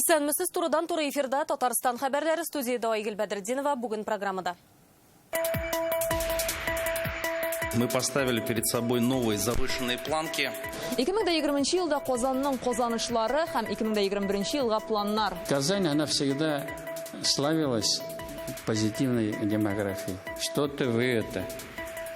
Исәнмесез турыдан туры эфирда Татарстан хәбәрләре, студияда Айгөл Бәдретдинова бүген программада. Мы поставили перед собой новые завышенные планки. 2020 елда Казанның казанышлары һәм 2021 елга планнар. Казань, она всегда славилась позитивной демографией. Что-то вы это.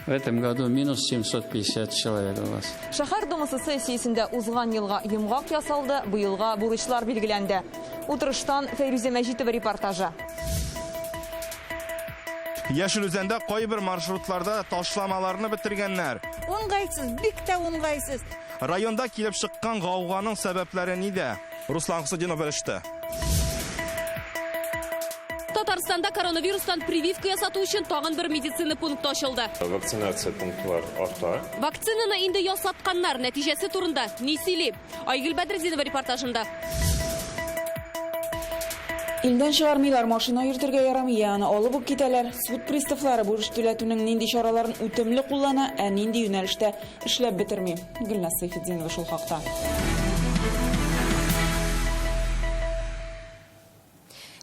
В этом году минус 750 человек у вас. Шәһәр думасы сессиясендә узган елга йомгак ясалды, быелга бурычлар билгеләнде. Утырыштан Фәйрүзә Мәҗитова репортажы. Яшел үзәндә кайбер маршрутларда ташламаларны бетергәннәр. Уңгайсыз, бик тә уңгайсыз. Районда килеп чыккан гауганың сәбәпләре нидә? Руслан Хусудинов белеште. Татарстанда коронавирустан прививка ясату өчен тагын бер медицина пункты ачылды. Вакцинация пунктлар арта. Вакцинаны инде ясатканнар нәтиҗәсе турында ни сөйли? Айгөл Бәдретдинова репортажында. Илдән чыгармыйлар, машина йөртергә ярамый, аны алып ук китәләр. Суд приставлары бурыч түләтүнең нинди чараларын үтемле куллана, ә нинди юнәлештә эшләп бетерми. Гөлнас Сайфетдинова шул хакта.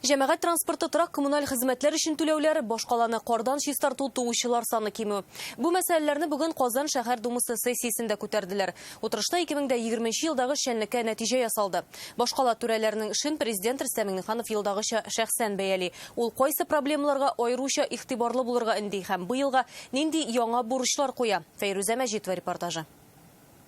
Җәмәгать транспорты торак коммуналь хезмәтләр өчен түләүләре башкаланы кардан чистарту туучылар саны кимү. Бу мәсьәләләрне бүген Казан шәһәр думасы сессиясендә күтәрделәр. Утырышта 2020 елдагы эшчәнлеккә нәтиҗә ясалды. Башкала түрәләренең эшен президент Рөстәм Миңнеханов елдагыча шәхсән бәяли. Ул кайсы проблемаларга аеруча игътибарлы булырга инде һәм бу елга нинди яңа бурычлар куя. Фәйрүзә Мәҗитова репортажы.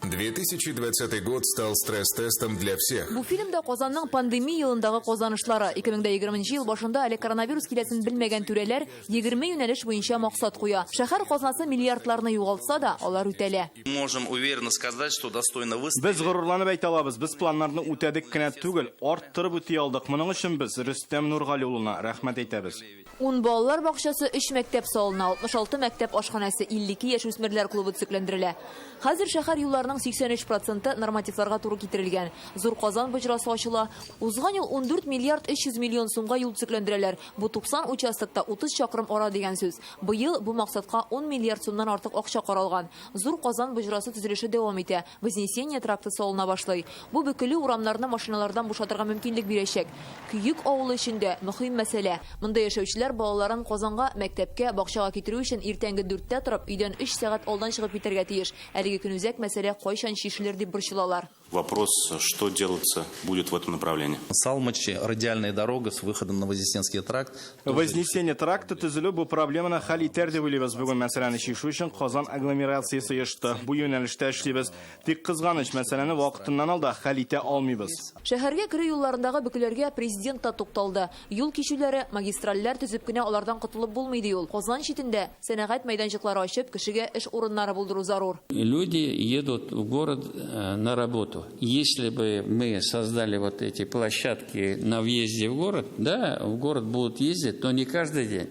2020 год стал стресс-тестом для всех. Бу фильмда Казанның пандемия елындагы казанышлары, 2020 ел башында әле коронавирус киләсен белмәгән түрәләр 20 юнәлеш буенча максат куя. Шәһәр казнасы миллиардларны югалтса да, алар үтәлә. Можем уверенно сказать, что достойно Без выступить. горурланып әйтә алабыз, без планнарны үтәдек кенә түгел, арттырып үти алдык. Моның өчен без Рөстәм Нургали улына рәхмәт әйтәбез. 10 балалар бакчасы, 3 мәктәп салына, 66 мәктәп ашханәсе, 52 яшь үсмерләр клубы төзекләндерелә. Хәзер шәһәр юлларының 83% нормативларга туры китерелгән. Зур Казан боҗрасы ачыла. Узган ел 14 миллиард 300 миллион сумга юл төзекләндерәләр. Бу 90 участокта 30 чакрым ара дигән сүз. Быел бу максатка 10 миллиард сумнан артык акча каралган. Зур Казан боҗрасы төзелеше дәвам итә. Вознесение тракты салына башлый. Бу бөкеле урамнарны машиналардан бушатырга мөмкинлек бирәчәк. Күйек авылы өчендә мөһим мәсьәлә. Монда яшәүчеләр балаларын Казанга, мәктәпкә, бакчага китерү өчен иртәнге 4тә торып, өйдән 3 сәгать алдан чыгып китәргә тиеш. Әлеге көнүзәк мәсьәлә кайчан чишелер дип борчылалар. Вопрос, что делаться будет в этом направлении. Салмачи, радиальная дорога с выходом на Вознесенский тракт. Вознесение тракты төзелү бу проблеманы хәл итәр дип уйлыйбыз. Бүген мәсьәләне чишү өчен Казан агломерациясе йышты. Бу юнәлештә эшлибез. Тик кызганыч мәсьәләне вакытыннан алда хәл итә алмыйбыз. Шәһәргә керү юлларындагы бөкеләргә президент та тукталды. Юл кишүләре, магистральләр төзеп кенә алардан котылып булмый ди ул. Казан читендә сәнәгать мәйданчыклары ачып, кешегә эш урыннары булдыру зарур. Люди едут в город на работу. Если бы мы создали вот эти площадки на въезде в город, да, в город будут ездить, но не каждый день.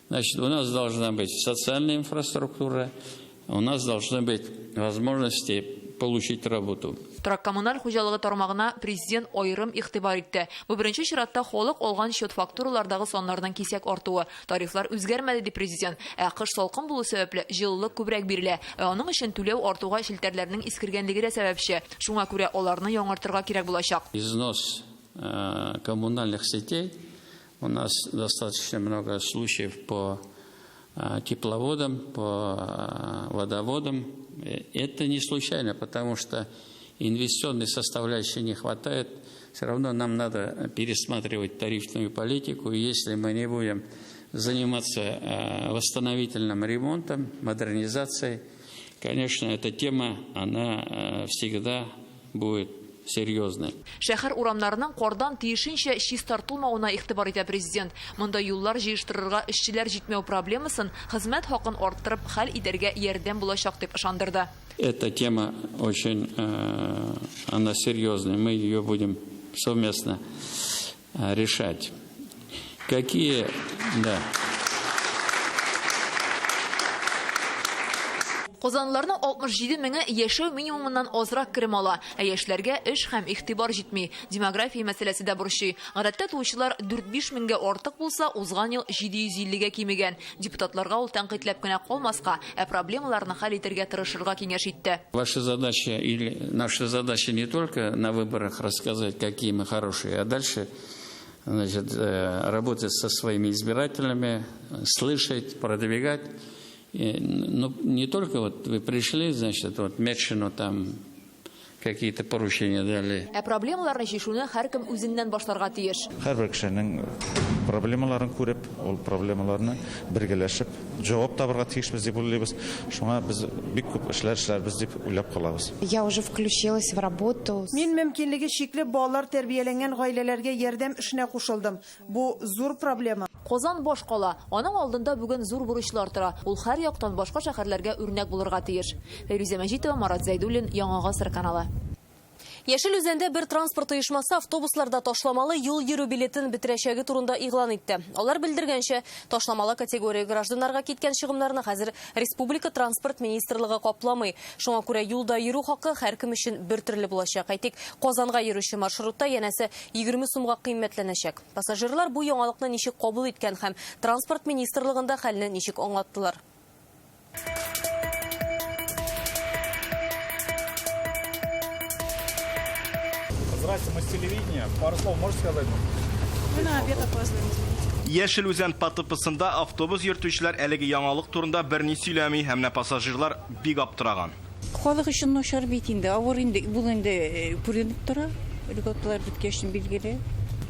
Значит, у нас должна быть социальная инфраструктура, у нас должны быть возможности получить работу. Торак коммуналь хуҗалыгы тармагына президент айрым игътибар итте. Бу беренче чиратта халык алган счет фактуралардагы саннарның кисәк артуы. Тарифлар үзгәрмәде ди президент. Ә кыш салкын булу сәбәпле җылылык күбрәк бирелә. Аның өчен түләү артуга шелтәрләрнең искергәнлеге дә сәбәпче. Шуңа күрә аларны яңартырга кирәк булачак. Износ коммунальных сетей. У нас достаточно много случаев по тепловодам, по водоводам. Это не случайно, потому что инвестиционной составляющей не хватает. Все равно нам надо пересматривать тарифную политику. Если мы не будем заниматься восстановительным ремонтом, модернизацией, конечно, эта тема, она всегда будет серьезной. Шәһәр урамнарының кардан тиешенчә чистартылмавына игътибар итә президент. Монда юллар җыештырырга эшчеләр җитмәү проблемасын хезмәт хакын арттырып хәл итәргә ярдәм булачак дип ышандырды. Эта тема очень, она серьезная. Мы ее будем совместно решать. Какие, да. Казанлыларның 67 меңе яшәү минимумыннан азрак керем ала. Яшьләргә эш һәм игътибар җитми. Демография мәсьәләсе дә борчый. Гадәттә туучылар 4-5 меңгә артык булса, узган ел 750-гә кимегән. Депутатларга ул тәнкыйтьләп кенә калмаска, проблемаларны хәл итәргә тырышырга киңәш итте. Ваша задача или наша задача не только на выборах рассказать, какие мы хорошие, а дальше, значит, работать со своими избирателями, слышать, продвигать. Ну, не только вот вы пришли, значит, вот Метшину там какие-то поручения дали. Проблемаларны чишүне һәркем үзеннән башларга тиеш. Һәрбер кешенең проблемаларын күреп, ул проблемаларны бергәләшеп җавап табарга тиешбез дип уйлыйбыз. Шуңа без бик күп эшләрбез дип уйлап калабыз. Я уже включилась в работу. Мин мөмкинлеге чикле балалар тәрбияләнгән гаиләләргә ярдәм эшенә кушылдым. Бу зур проблема. Казан баш кала. Аның алдында бүген зур бурычлар тора. Ул һәр яктан башка шәһәрләргә үрнәк булырга тиеш. Фәйрүзә Мәҗитова, Марат Зәйдуллин, Яңа Гасыр каналы. Яшел Үзәндә бер транспорт оешмасы автобусларда ташламалы юл йөрү билетын бетерәчәге турында игълан итте. Алар белдергәнчә, ташламалы категория гражданнарга киткән чыгымнарны хәзер Республика транспорт министрлыгы капламый. Шуңа күрә юлда йөрү хакы һәркем өчен бер төрле булачак. Әйтик, Казанга йөрүче маршрутта янәсе 20 сумга кыйммәтләнәчәк. Пассажирлар бу яңалыкны ничек кабул иткән һәм транспорт министрлыгында хәлне ничек аңлаттылар. Здравствуйте, мы с телевидения. Пару слов можете сказать? Мы на обед опаздываем. Яшел Үзән ПТП-сында автобус йөртүчеләр әлеге яңалык турында берни сөйләми, һәм пассажирлар бик аптыраган. Халык өчен начар бит инде, авыр инде, бу инде күренеп тора. Льготлар биткәчен билгеле.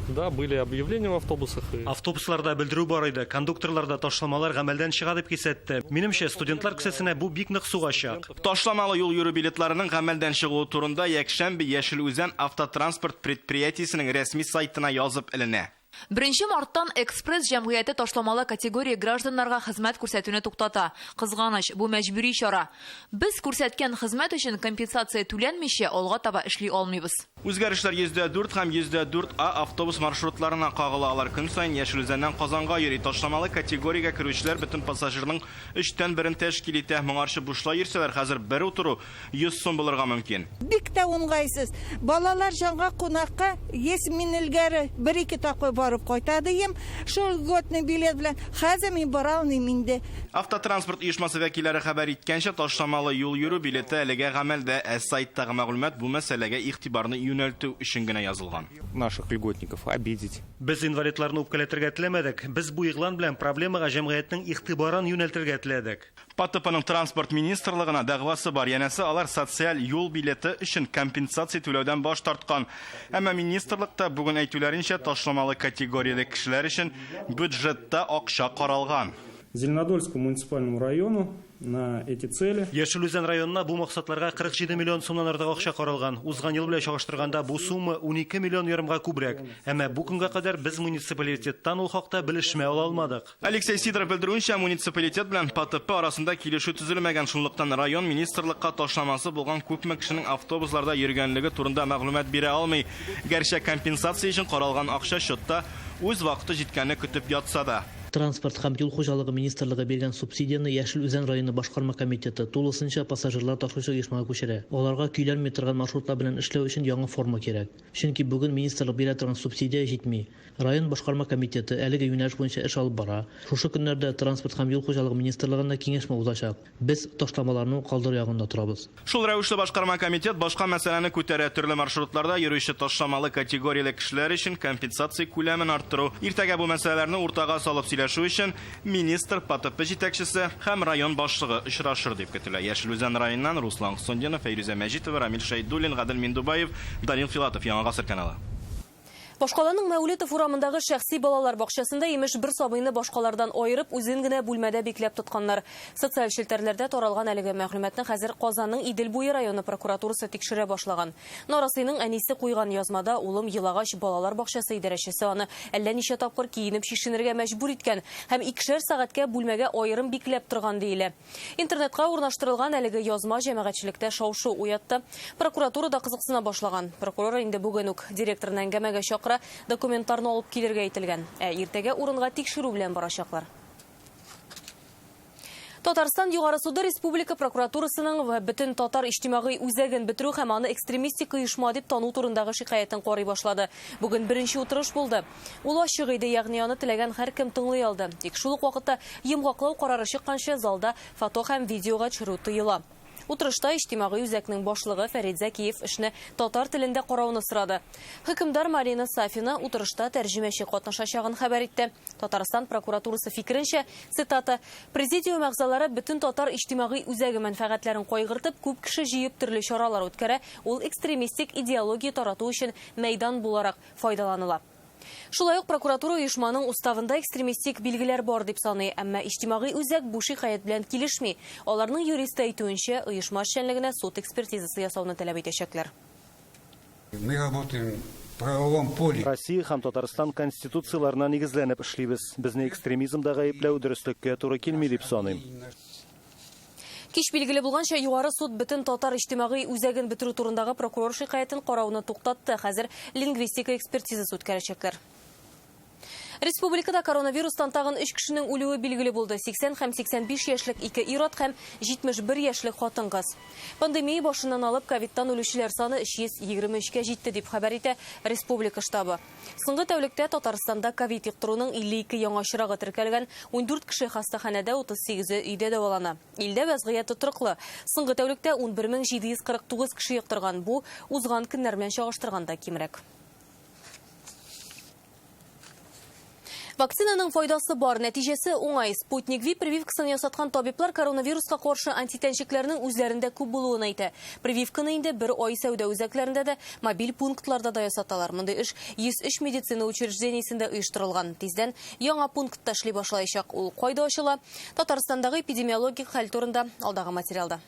Да, были объявления в автобусах. Автобусларда белдерү бар иде, кондукторларда ташламалар гамәлдән чыга дип кисәтте. Минемчә, студентлар кесәсенә бу бик нык сугачак. Ташламалы юл йөрү билетларының гамәлдән чыгуы турында якшәмбе Яшел Үзән автотранспорт предприятиесенең рәсми сайтына язып эленә. 1 марттан экспресс җәмгыяте ташламалы категория гражданнарга хезмәт күрсәтүне туктата. Кызганыч, бу мәҗбүри чара. Без күрсәткән хезмәт өчен компенсация түләнмичә алга таба эшли алмыйбыз. Үзгәрешләр 4 һәм 4А автобус маршрутларына кагыла. Алар көн саен Яшел Үзәннән Казанга йөри. Ташламалы категориягә керүчеләр бөтен пассажирның 3тән 1-ен тәшкил итә. Моңарчы бушлай йөрсәләр, хәзер бер утыру 100 сум булырга мөмкин. Бик тә уңайсыз. Балалар җанга кунакка мин илгәре 1-2 такой барып кайтадым. Шул льготный билет белән хәзер мин бара алмыйм инде. Автотранспорт оешмасы вәкилләре хәбәр иткәнчә, ташламалы юл йөрү билеты әлегә гамәлдә, сайттагы мәгълүмат бу мәсьәләгә игътибарны юнәлтү өчен генә язылган. Наших льготников обидеть. Без инвалидларны үпкәләтергә теләмәдек. Без бу игълан белән проблемага җәмгыятьнең игътибарын юнәлтергә теләдек. ПТПның транспорт министрлыгына дәгъвасы бар. Янәсе, алар социаль юл билеты өчен компенсация түләүдән баш тарткан. Әмма министрлыкта бүген әйтүләренчә ташламалы категорияле кешеләр өчен бюджетта акча каралган. Зеленодольскому муниципальному району на эти цели. Яшел Үзән районына бу максатларга 47 миллион сумнан артык акча каралган. Узган ел белән чагыштырганда бу сума 12 миллион ярымга күбрәк. Әмма бу көнгә кадәр без муниципалитеттан ул хакта белешмә ала алмадык. Алексей Сидоров белдерүенчә, муниципалитет белән ПТП арасында килешү төзелмәгән, шунлыктан район министрлыкка ташламасы булган күпме кешенең автобусларда йөргәнлеге турында мәгълүмат бирә алмый. Гәрчә компенсация өчен каралган акча счетта үз вакыты җиткәнне көтеп ятса да. Транспорт һәм юл хуҗалыгы министрлыгы биргән субсидияны Яшел Үзән районы башкарма комитеты тулысынча пассажирлар ташучы оешмага күчерә. Аларга көйләнми торган маршрутлар белән эшләү өчен яңа форма кирәк. Чөнки бүген министрлык бирә торган субсидия җитми. Район башкарма комитеты әлеге юнәлеш буенча эш алып бара. Шушы көннәрдә транспорт һәм юл хуҗалыгы министрлыгында киңәшмә узачак. Без ташламаларны калдыр ягында торабыз. Шул рәвешле башкарма комитет башка мәсьәләне күтәрә. Төрле маршрутларда йөрүче ташламалы категорияле кешеләр өчен компенсация күләмен арттыру. Иртәгә бу мәсьәләләрне уртага салып сөйләшү өчен министр, ПТП җитәкчесе һәм район башлыгы очрашыр дип көтелә. Яшел Үзән районыннан Руслан Хусондинов, Фәйрүзә Мәҗитова, Рамил Шәйдуллин, Гадел Миндубаев, Данил Филатов, Яңа Гасыр каналы. Башкаланың Мәүлетов урамындагы шәхси балалар бакчасында имеш бер сабыйны башкалардан айырып, үзен генә бүлмәдә бикләп тотканнар. Социаль челтәрләрдә таралган әлеге мәгълүматны хәзер Казанның Идел буе районы прокуратурасы тикшерә башлаган. Нарасыйның әнисе куйган язмада улым Елагач балалар бакчасы идарәчесе аны әллә ничә тапкыр киенеп шишенергә мәҗбүр иткән һәм 2 сәгатькә бүлмәгә айырым бикләп торган диелә. Интернетка урнаштырылган әлеге язма җәмәгатьчелектә шау-шу уятты. Прокуратурада кызыксына башлаган. Прокурор инде бүген үк директорның әңгәмәгә документларны алып килергә ителгән. Иртәгә урынга тикшерү белән барачаклар. Татарстан югары суды республика прокуратурасының бөтен татар иҗтимагый үзәген бетерү һәм аны экстремистик оешма дип тану турындагы шикаятен карый башлады. Бүген беренче утырыш булды. Ул ачык иде, ягъни аны теләгән һәркем тыңлый алды. Тик шул ук вакытта йомгаклау карары чыкканча залда фото һәм видеога төшерү тыела. Утырышта иҗтимагый үзәкнең башлыгы Фәрит Зәкиев эшне татар телендә карауны сорады. Хөкемдар Марина Сафина утырышта тәрҗемәче катнашачагын хәбәр итте. Татарстан прокуратурасы фикеренчә, цитата: "Президиум әгъзалары бөтен татар иҗтимагый үзәге мәнфәгатьләрен кайгыртып, күп кеше җыеп төрле чаралар үткәрә, ул экстремистик идеология тарату өчен мәйдан буларак файдаланыла." Шулай ук прокуратура оешманың уставында экстремистик билгеләр бар дип саный, әмма иҗтимагый үзәк бу шикаят белән килешми. Аларның юристы әйтүенчә, оешма эшчәнлегенә суд экспертизасы ясауны таләп итәчәкләр. Мы работаем в правовом поле. Россия һәм Татарстан конституцияларына нигезләнеп эшлибез. Безне экстремизмда гаепләү дөреслеккә туры килми дип саныйм. Кич билгеле булганча, югары суд бөтен татар иҗтимагый үзәген бетерү турындагы прокурор шикаятен карауны туктатты. Хәзер лингвистика экспертизасы үткәрәчәкләр. Республикада коронавирустан тагын 3 кешенең үлүе билгеле булды. 80 һәм 85 яшьлек 2 ир-ат һәм 71 яшьлек хатын-кыз. Пандемия башыннан алып ковидтан үлүчеләр саны 323-кә җитте дип хәбәр итә республика штабы. Соңгы тәүлектә Татарстанда ковид йоктыруның 52 яңа очрагы теркәлгән, 14 кеше хастаханәдә, 38-е өйдә дәвалана. Илдә вазгыять тотрыклы. Соңгы тәүлектә 11749 кеше йоктырган. Бу узган көннәр белән чагыштырганда кимрәк. Вакцинаның файдасы бар, нәтиҗәсе уңай. Спутник V прививкасын ясаткан табиблар коронавируска каршы антитәнчекләрнең үзләрендә күп булуын әйтә. Прививканы инде бер ай сәүдә үзәкләрендә дә, мобиль пунктларда да ясаталар. Мондай эш 103 медицина учреждениесендә оештырылган. Тиздән яңа пунктта эшли башлаячак. Ул кайда ачыла? Татарстандагы эпидемиологик хәл турында алдагы материалда.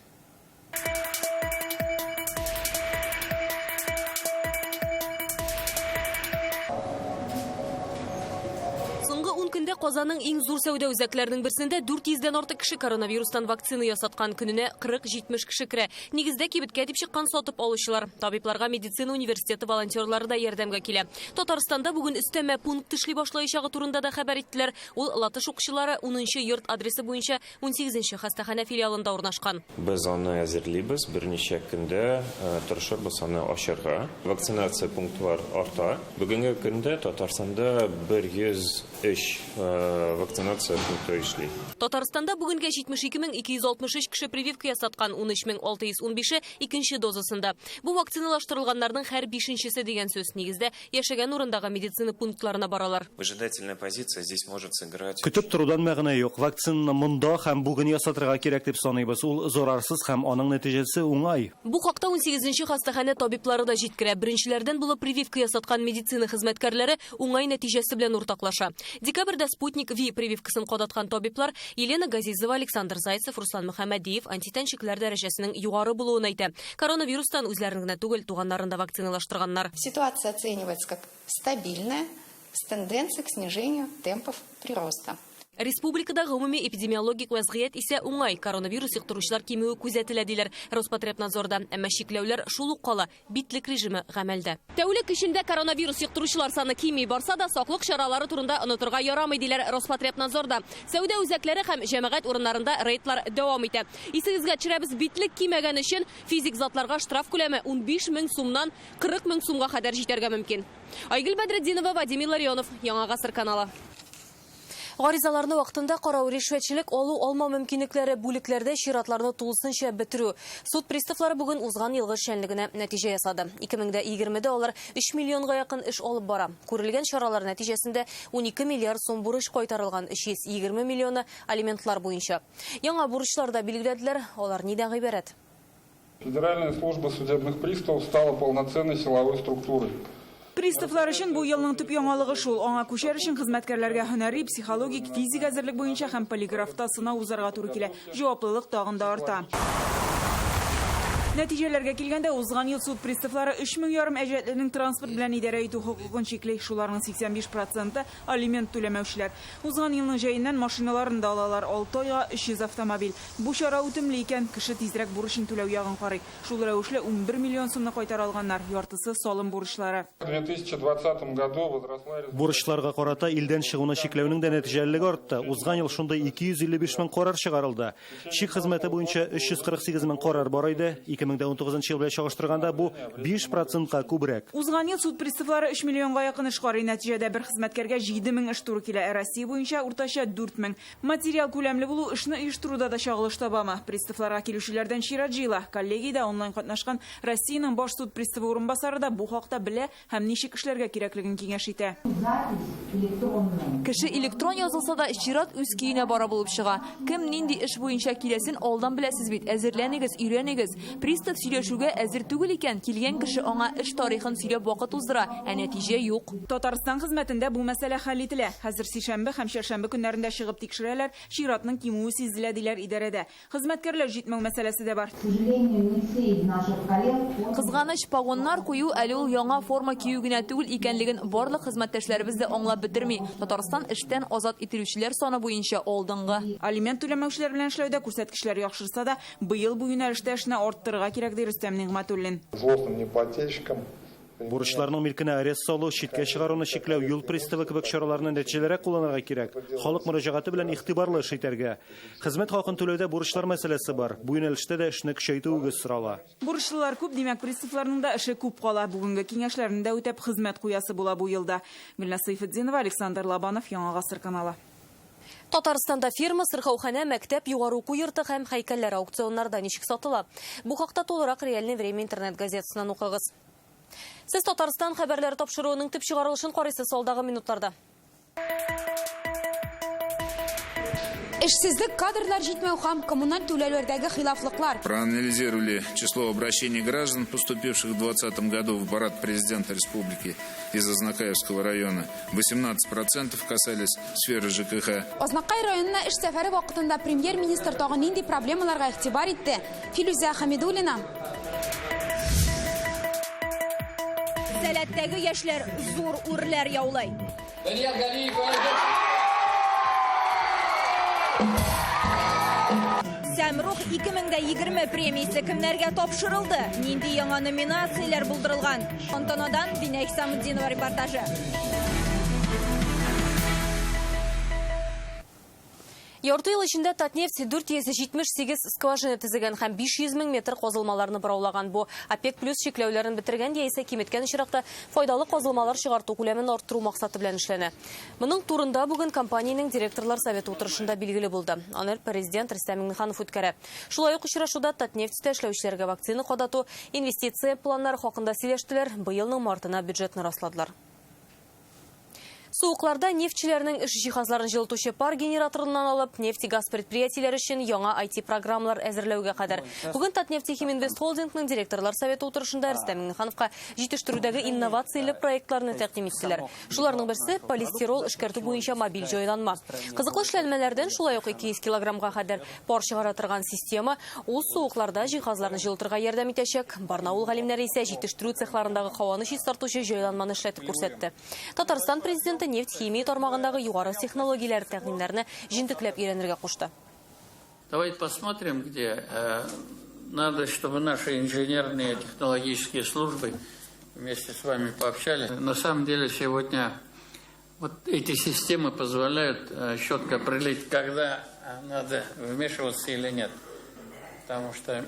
Көндә Казанның иң зур сәүдә үзәкләренең берсендә 400-дән артык кеше коронавирустан вакцина ясаткан, көненә 40-70 кеше керә. Нигездә кибеткә дип чыккан сатып алучылар. Табибларга медицина университеты волонтерлары да ярдәмгә килә. Татарстанда бүген өстәмә пункт эшли башлаячагы турында да хәбәр иттеләр. Ул Латыш укучылары 10-нчы йорт адресы буенча 18-нче хастаханә филиалында урнашкан. Без аны әзерлибез, берничә көндә тырышырбыз аны ачырга. Вакцинация пунктлар арта. Бүгенге көндә Татарстанда 103 вакцинация пункты эшли. Татарстанда бүгенгә 72263 кеше прививка ясаткан, 13615-е икенче дозасында. Бу вакциналаштырылганнарның һәр 5-нчесе дигән сүз. Нигездә яшәгән урындагы медицина пунктларына баралар. Выжидательная позиция здесь может сыграть. Көтеп торудан мәгънә юк. Вакцинаны монда һәм бүген ясатырга кирәк дип саныйбыз. Ул зарарсыз һәм аның нәтиҗәсе уңай. Бу хакта 18-нче хастаханә табиблары да җиткерә. Беренчеләрдән булып прививка ясаткан медицина хезмәткәрләре уңай нәтиҗәсе белән уртаклаша. Декабрьдә Спутник V прививкасын кадаткан табиблар Елена Газизова, Александр Зайцев, Руслан Мөхәммәдиев антитәнчекләр дәрәҗәсенең югары булуын әйтә. Коронавирустан үзләрен генә түгел, туганнарын да вакциналаштырганнар. Ситуация оценивается как стабильная, с тенденцией к снижению темпов прироста. Республикада гомуми эпидемиологик вазгыять исә уңай. Коронавирус йоктыручылар кимүе күзәтелә диләр Роспотребнадзорда. Әмма чикләүләр шул ук кала, битлек режимы гамәлдә. Тәүлек эчендә коронавирус йоктыручылар саны кими барса да, саклык чаралары турында онытырга ярамый диләр Роспотребнадзорда. Сәүдә үзәкләре һәм җәмәгать урыннарында рейдлар дәвам итә. Исегезгә төшерәбез, битлек кимәгән өчен физик затларга штраф күләме 15 мең сумнан 40 мең сумга кадәр җитәргә мөмкин. Айгөл Бәдретдинова, Вадим Илларионов, Яңа гасыр каналы. Гаризаларны вакытында карау, ришвәтчелек алу-алма мөмкинлекләре бүлекләрдә чиратларны тулысынча бетерү. Суд приставлары бүген узган елгы эшчәнлегенә нәтиҗә ясады. 2020-дә алар 3 миллионга якын эш алып бара. Күрелгән чаралар нәтиҗәсендә 12 миллиард сум бурыч кайтарылган, 320 миллионы алиментлар буенча. Яңа бурычлар да билгеләделәр, алар нидән гыйбарәт? Федеральная служба судебных приставов стала полноценной силовой структурой. Приставлар өчен бу елның төп яңалыгы шул. Аңа күчәр өчен хезмәткәрләргә һөнәри, психологик, физик әзерлек буенча һәм полиграфта сынау узарга туры килә. Җаваплылык тагын да арта. Нәтиҗәләргә килгәндә, узган ел суд приставлары 3,5 мең әҗәтленең транспорт белән идарә итү хокукын чиклей. Шуларның 85% алимент түләмәүчеләр. Узган елның җәеннән машиналарын да алалар. 6 айга 300 автомобиль. Бу чара үтемле икән, кеше тизрәк бурычын түләү ягын карый. Шул рәвешле 11 миллион сумны кайтара алганнар, яртысы салым бурычлары. В 2020 году возросла... Бурычларга карата илдән чыгуны чикләүнең дә нәтиҗәлелеге артты. Узган ел шунда 255 мең карар чыгарылды. Чик хезмәте буенча 348 мең карар бар иде. 2019 ел белән чагыштырганда бу 5%-ка күбрәк. Узган ел суд приставлары 3 миллионга якын эш карый. Нәтиҗәдә бер хезмәткәргә 7 мең эш туры килә. Россия буенча уртача 4 мең. Материал күләмле булу эшне оештыруда да чагылыш табамы. Приставларга килүчеләрдән чират җыела. Коллегиядә онлайн катнашкан Россиянең баш суд приставы урынбасары да бу хакта белә һәм ничек эшләргә кирәклеген киңәш итә. Кеше электрон язылса да чират үз көенә бара булып чыга. Кем нинди эш буенча киләсен алдан беләсез бит. Әзерләнегез, өйрәнегез. Пристав сөйләшүгә әзер түгел икән, килгән кеше аңа эш тарихын сөйләп вакыт уздыра, ә нәтиҗә юк. Татарстан хезмәтендә бу мәсьәлә хәл ителә. Хәзер сишәмбе һәм чәршәмбе көннәрендә чыгып тикшерәләр, чиратның кимүе сизелә диләр идарәдә. Хезмәткәрләр җитмәү мәсьәләсе дә бар. Кызганыч, погоннар кую әле ул яңа форма кию генә түгел икәнлеген барлык хезмәттәшләребез дә аңлап бетерми. Татарстан эштән азат ителүчеләр саны буенча алдынгы. Алимент түләмәүчеләр белән эшләүдә күрсәткечләр яхшырса да, быел бу юнәлештә эшне арттырырга кирәк ди Рөстәм Нигъмәтуллин. Злостным неплательщикам. Бурычларның милкенә арест салу, читкә чыгаруны чикләү, юл приставы кебек чараларны нәтиҗәлерәк кулланырга кирәк. Халык мөрәҗәгате белән игътибарлы эш итәргә. Хезмәт хакын түләүдә бурычлар мәсьәләсе бар. Бу юнәлештә дә эшне көчәйтүегез сорала. Бурычлылар күп, димәк, приставларның да эше күп кала. Бүгенге киңәшләрне дә үтәп хезмәт куясы була бу елда. Гөлнас Сайфетдинова, Александр Лабанов, Яңа гасыр каналы. Татарстанда фирма, сырхаухана, мәктәп, югары уку йорты һәм һәйкәлләр аукционнарда ничек сатыла? Бу хакта тулырак Реальное время интернет газетасыннан укыгыз. Сез Татарстан хәбәрләре тапшыруының төп чыгарылышын карыйсыз алдагы минутларда. Эшсезлек, кадрлар җитмәү һәм коммуналь түләүләрдәге хилафлыклар. Проанализировали число обращений граждан, поступивших в 2020 году в аппарат президента республики из Азнакаевского района. 18% касались сферы ЖКХ. Азнакай районына эш сәфәре вакытында премьер-министр тагын нинди проблемаларга игътибар итте? Филүзә Хәмидуллина. Сәләттәге яшьләр зур үрләр яулай. Сәмрух 2020 премиясе кемнәргә тапшырылды? Нинди яңа номинацияләр булдырылган? Антонадан Динә Исамуддинова репортажы. Ярты ел эчендә Татнефть 478 скважина төзегән һәм 500 мең метр казылмаларны бұраулаган. Бу ОПЕК плюс чикләүләрен бетергән яисә киметкән очракта файдалы казылмалар чыгарту күләмен арттыру максаты белән эшләнә. Моның турында бүген компаниянең директорлар советы утырышында билгеле булды. Аны президент Рөстәм Миңнеханов үткәрә. Шулай ук очрашуда Татнефтьтә эшләүчеләргә вакцина кадату, инвестиция планнары хакында сөйләштеләр. Быелның мартына бюджетны расладылар. Суыкларда нефтчеләрнең эш җиһазларын җылытучы пар генераторыннан алып, нефть-газ предприятиеләре өчен яңа IT-программалар әзерләүгә кадәр. Бүген Татнефть Химинвест холдингның директорлар советы утырышында Рөстәм Миңнехановка җитештерүдәге инновацияле проектларны тәкъдим иттеләр. Шуларның берсе полистирол эшкәртү буенча мобиль җайланма. Кызыклы эшләнмәләрдән шулай ук 200 килограммга кадәр пар чыгара торган система ул суыкларда җиһазларны җылытырга ярдәм итәчәк. Барнаул галимнәре исә җитештерү цехларындагы һаваны чистартучы җайланманы эшләтеп күрсәтте. Татарстан президенты нефть-химия тармагындагы югары технологияләр тәкъдимнәрне җентекләп өйрәнергә кушты. Давайте посмотрим, где надо, чтобы наши инженерные технологические службы вместе с вами пообщались. На самом деле сегодня вот эти системы позволяют четко определить, когда надо вмешиваться или нет. Потому что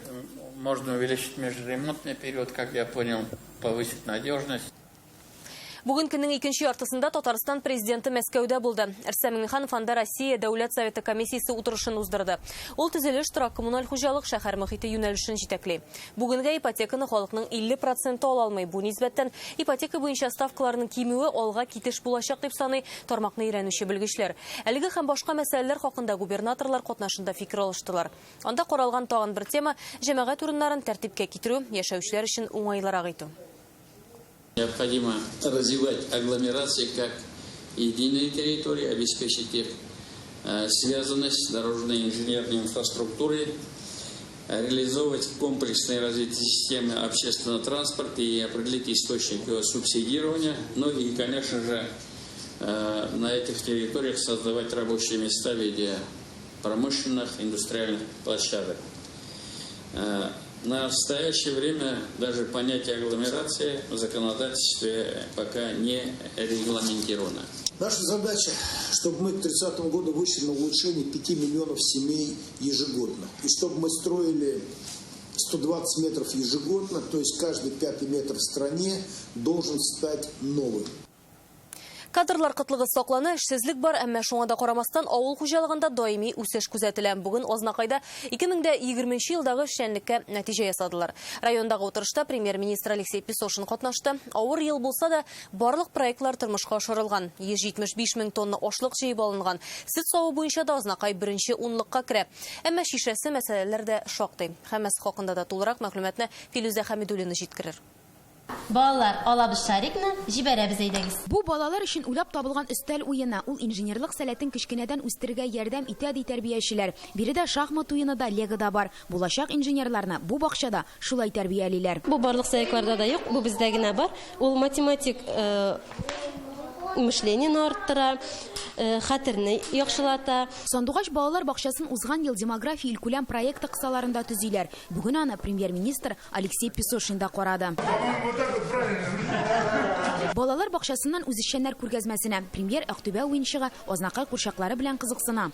можно увеличить межремонтный период, как я понял, повысить надежность. Бүген көннең икенче яртысында Татарстан президенты Мәскәүдә булды. Рөстәм Миңнеханов анда Россия дәүләт советы комиссиясе утырышын уздырды. Ул төзелеш, торак коммуналь хуҗалык, шәһәр мөхите юнәлешен җитәкли. Бүгенгә ипотеканы халыкның 50% ала алмый. Бу нисбәттән ипотека буенча ставкаларның кимүе алга китеш булачак дип саный тармакны өйрәнүче белгечләр. Әлеге һәм башка мәсьәләләр хакында губернаторлар катнашында фикер алыштылар. Анда каралган тагын бер тема җәмәгать урыннарын тәртипкә китерү, яшәүчеләр өчен уңайлырак итү. Необходимо развивать агломерации как единые территории, обеспечить их связанность с дорожной инженерной инфраструктурой, реализовывать комплексное развитие системы общественного транспорта и определить источник его субсидирования. Ну и, конечно же, на этих территориях создавать рабочие места в виде промышленных, индустриальных площадок. На настоящее время даже понятие агломерации в законодательстве пока не регламентировано. Наша задача, чтобы мы к 30 году вышли на улучшение 5 миллионов семей ежегодно. И чтобы мы строили 120 метров ежегодно, то есть каждый 5-й метр в стране должен стать новым. Кадрлар кытлыгы саклана, эшсезлек бар, әмма шуңа да карамастан авыл хуҗалыгында даими үсеш күзәтелә. Бүген Азнакайда 2020 елдагы эшчәнлеккә нәтиҗә ясадылар. Райондагы утырышта премьер-министр Алексей Песошин катнашты. Авыр ел булса да, барлык проектлар тормышка ашырылган. 175 мең тонна ашлык җыеп алынган. Сөт савы буенча да Азнакай беренче унлыкка керә. Әмма шишәсе мәсьәләләр дә шактый. Һәммәсе хакында да тулырак мәгълүматны Филүзә Хәмидуллина җиткерер. Балалар, алабыз шарикны, җибәрәбез әйдәгез. Бу балалар өчен уйлап табылган өстәл уена. Ул инженерлык сәләтен кечкенәдән үстерергә ярдәм итә ди тәрбиячеләр. Биредә шахмат уены да, лего да бар. Булачак инженерларны бу бакчада шулай тәрбиялиләр. Бу барлык сәякларда да юк, бу бездә генә бар. Ул математик мышлениене арттыра, хәтерне яхшылата. Сандугач балалар бакчасын узган ел демография илкүләм проекты кысаларында төзиләр. Бүген аны премьер-министр Алексей Песошин да карады. Балалар бакчасыннан үзешчәннәр күргәзмәсенә премьер Актүбә уенчыгы Азнакай курчаклары белән кызыксына.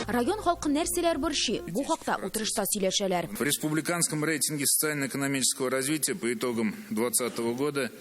Район халкы нәрсәләр борчый? Бу хакта утырышта сөйләшәләр. В республиканском рейтинге социально-экономического развития по итогам 2020 года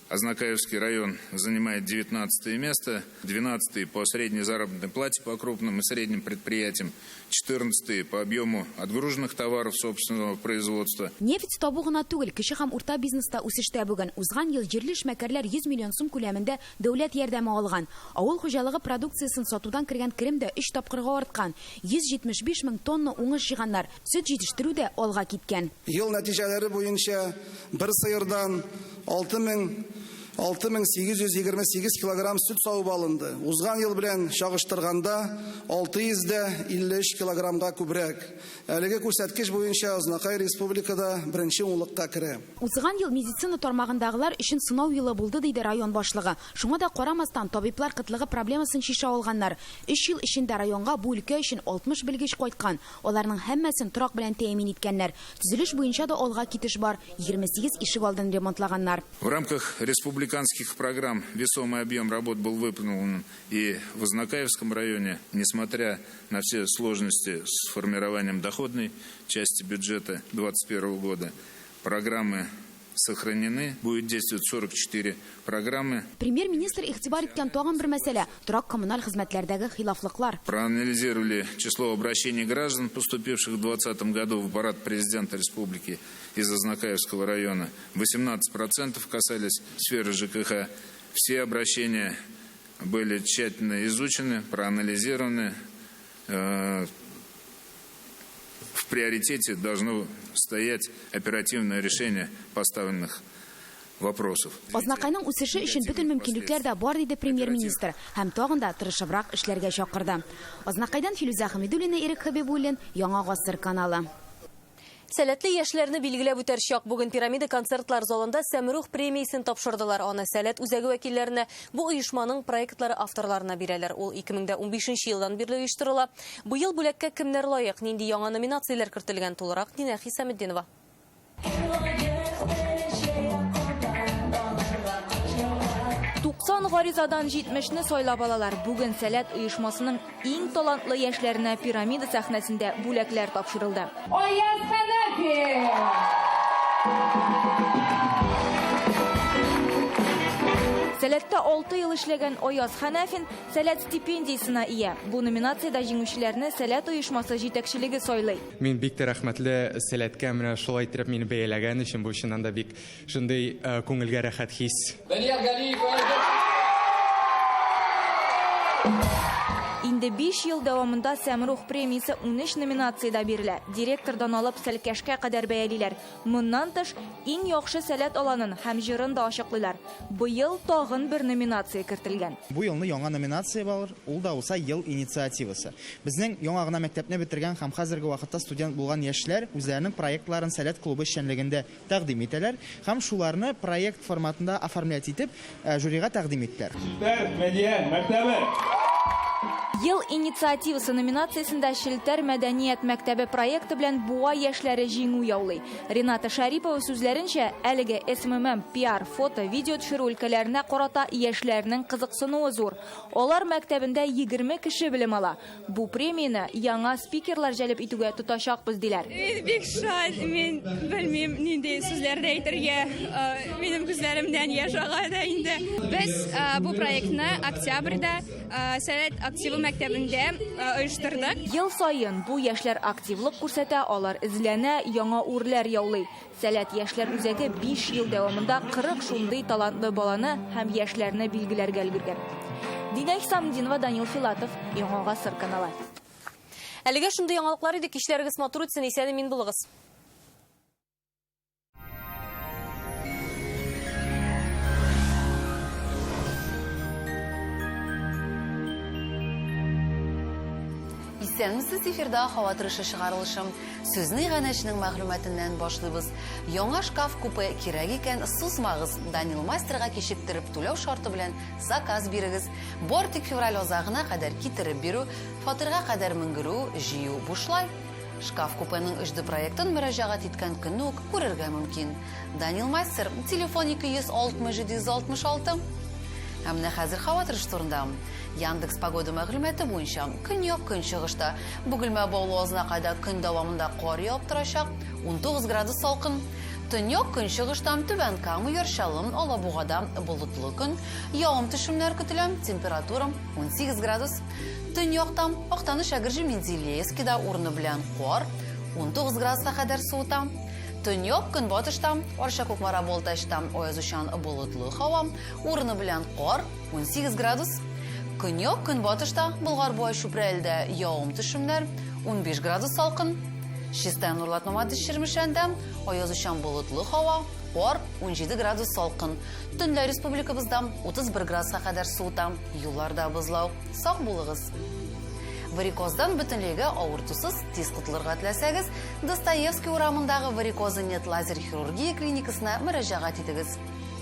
Азнакаевский район занимает 19 место, 12 по средней заработной плате по крупным и средним предприятиям, 14 по объему отгруженных товаров собственного производства. Нефть табу гына түгел, кече һәм урта бизнеста үсештә бүген. Узган ел җирле эшмәкәрләр 100 миллион сум күләмендә дәүләт ярдәме алган. Авыл хуҗалыгы продукциясын сатудан кергән керем дә 3 тапкырга арткан. 175 мең тонна уңыш җыйганнар. Сөт җитештерү дә алга киткән. Ел нәтиҗәләре буенча бер сыердан 6828 килограмм süt савып алынды. Узган ел белән чагыштырганда 653 килограммга күбрәк. Әлеге күрсәткеч буенча Азнакай республикада беренче унлыкка керә. Узган ел медицина тармагындагылар өчен сынау елы булды диде район башлыгы. Шуңа да карамастан табиблар кытлыгы проблемасын шиша алганнар. 3 ел эчендә районга бу өлкә өчен 60 белгеч кайткан. Аларның һәммәсен торак белән тәэмин иткәннәр. Төзелеш буенча да алга китеш бар. 28 ишек алдын ремонтлаганнар. В рамках республиканских программ весомый объем работ был выполнен и в Азнакаевском районе, несмотря на все сложности с формированием доходной части бюджета 2021 года. Программы сохранены, будет действовать 44 программы. Премьер-министр игътибар иткән тагын бер мәсьәлә – торак коммуналь хезмәтләрдәге хилафлыклар. Проанализировали число обращений граждан, поступивших в 2020 году в аппарат президента республики из Азнакаевского района. 18% касались сферы ЖКХ. Все обращения были тщательно изучены, проанализированы. В приоритете должно стоять оперативное решение поставленных вопросов. Азнакайның үсеше өчен бөтен мөмкинлекләр дә бар диде премьер-министр һәм тагын да тырышыбрак эшләргә чакырды. Азнакайдан Филүзә Хәмидуллина, Ирек Хәбибуллин, Яңа Гасыр каналы. Сәләтле яшьләрне билгеләп үтәр чак бүген Пирамида концертлар залында Сәмрух премиясын тапшырдылар. Аны сәләт үзәге вәкилләренә, бу оешманың проектлары авторларына бирәләр. Ул 2015 елдан бирле оештырыла. Бу ел бүләккә кемнәр лаек, нинди яңа номинацияләр кертелгән? Тулырак Нина Хисаметдинова. 90 гаризадан 70-не сайлап алалар. Бүген сәләт оешмасының иң талантлы яшьләренә Пирамида сәхнәсендә бүләкләр тапшырылды. Аяз Хәнәфи! Сәләттә 6 ел эшләгән Аяз Хәнәфин сәләт стипендиясына ия. Бу номинациядә җиңүчеләрне сәләт оешмасы җитәкчелеге сайлый. Мин бик рәхмәтле сәләткә менә шулай итеп мине бәяләгән өчен, бу чыннан да бик шундый күңелгә рәхәт хис. Инде 5 ел дәвамында Сәмрух премиясе 13 номинацияда бирелә. Директордан алып сәлкәшкә кадәр бәялиләр. Моннан тыш иң яхшы сәләт аланын һәм җырын да ачыклыйлар. Быел тагын бер номинация кертелгән. Бу елны яңа номинация бар, ул да булса ел инициативасы. Безнең яңа гына мәктәпне бетергән һәм хәзерге вакытта студент булган яшьләр үзләренең проектларын сәләт клубы эшчәнлегендә тәкъдим итәләр һәм шуларны проект форматында оформлять итеп жюрига тәкъдим итәләр. Ел инициативасы номинациясендә Шелтәр мәдәният мәктәбе проекты белән буа яшьләре җиңү яулый. Рената Шарипова сүзләренчә, әлеге СММ, пиар, фото, видео төшерү өлкәләренә карата яшьләрнең кызыксынуы зур. Алар мәктәбендә 20 кеше белем ала. Бу премияны яңа спикерлар җәлеп итүгә тотачакбыз диләр. Бик шат, мин белмим нинди сүзләрдә әйтергә. Минем күзләремдән яшь ага да инде. Без бу проектны октябрьдә сәләт активы мәктәбендә оештырдык. Ел сайын бу яшьләр активлык күрсәтә, алар эзләнә, яңа үрләр яулый. Сәләт яшьләр үзәге 5 ел дәвамында 40 шундый талантлы баланы һәм яшьләрне билгеләргә өлгергән. Динә Хисамдинова, Данил Филатов, Яңа Гасыр каналы. Әлегә шундый яңалыклар иде, кичләрегез матур үтсен, исән мин булыгыз. Исәнмесез, эфирда һава торышы чыгарылышым. Сүзне ганәшнең мәгълүматыннан башлыйбыз. Яңа шкаф купе кирәк икән, сусмагыз. Данил мастерга кичектереп түләү шарты белән заказ бирегез. Бортик февраль азагына кадәр китереп бирү, фатирга кадәр менгерү, җыю бушлай. Шкаф купеның үҗде проектын мөрәҗәгать иткән көнне үк күрергә мөмкин. Данил мастер, телефон 260-766. Ә менә хәзер һава торышы турында. Яндекс погода мәгълүматы буенча көньяк көнчыгышта Бөгелмә Баулы кадәр көн дәвамында кар яуып торачак, 19 градус салкын. Төньяк көнчыгыштан Түбән Кама, Яршалым, Алабугада болытлы көн, явым-төшемнәр көтелә, температура 18 градус. Төньяктан Актаныш, Әгерҗе, Мензелеевскида урыны белән кар 19 градуска кадәр суыта. Төньяк көнбатыштан Арча Кукмара Болтачтан аязучан болытлы һава, урыны белән кар 18 градус. Көньяк көнбатышта Болгар-Буай Чүпрәлдә явым-төшемнәр 15 градус салкын. Чистан Нурлатмамады Ширмешәндә аязучан болытлы һава, кар 17 градус салкын. Төнлә республикабызда 31 градуска кадәр суыта. Юлларда бозлау. Сак булыгыз. Варикоздан бөтенлеге авыртусыз тиз кутылырга теләсәгез, Достоевский урамындагы варикозы-нет лазер хирургия клиникасына мөрәҗәгать итегез.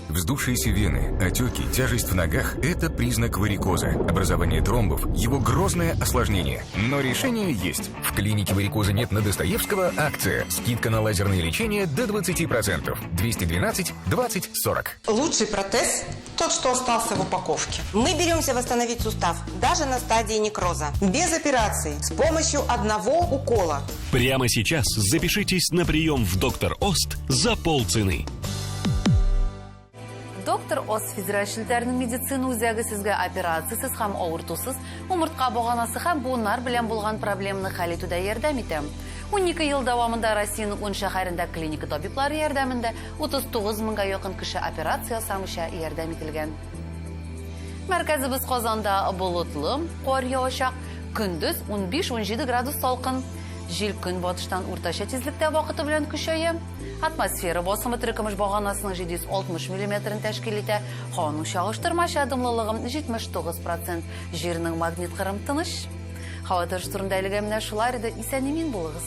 Вздувшиеся вены, отеки, тяжесть в ногах – это признак варикоза. Образование тромбов – его грозное осложнение. Но решение есть. В клинике варикоза «Нет» на Достоевского акция. Скидка на лазерное лечение до 20%. 212 20 40. Лучший протез – тот, что остался в упаковке. Мы беремся восстановить сустав даже на стадии некроза. Без операции, с помощью одного укола. Прямо сейчас запишитесь на прием в «Доктор Ост» за полцены. Доктор Ост федераль шелтәрнең медицина үзәге сезгә операциясыз һәм авыртусыз умыртка баганасы һәм буыннар белән булган проблеманы хәл итүдә ярдәм итә. 12 ел дәвамында Россиянең 10 шәһәрендә клиника табиблары ярдәмендә 39 меңгә якын кеше операция ясамыйча ярдәм ителгән. Мәркәзебез Казанда болытлы, кар явачак, көндез 15-17 градус салкын. Җил көнбатыштан уртача тизлектә вакыты белән көчәя. Атмосфера басымы төркемеш баганасының 760 мм тәшкил итә. Һаваның чагыштырмача дымлылыгы 79%. Җирнең магнит кырым тыныч. Һава торышы турында әлегә менә шулар иде. Исән-имин булыгыз.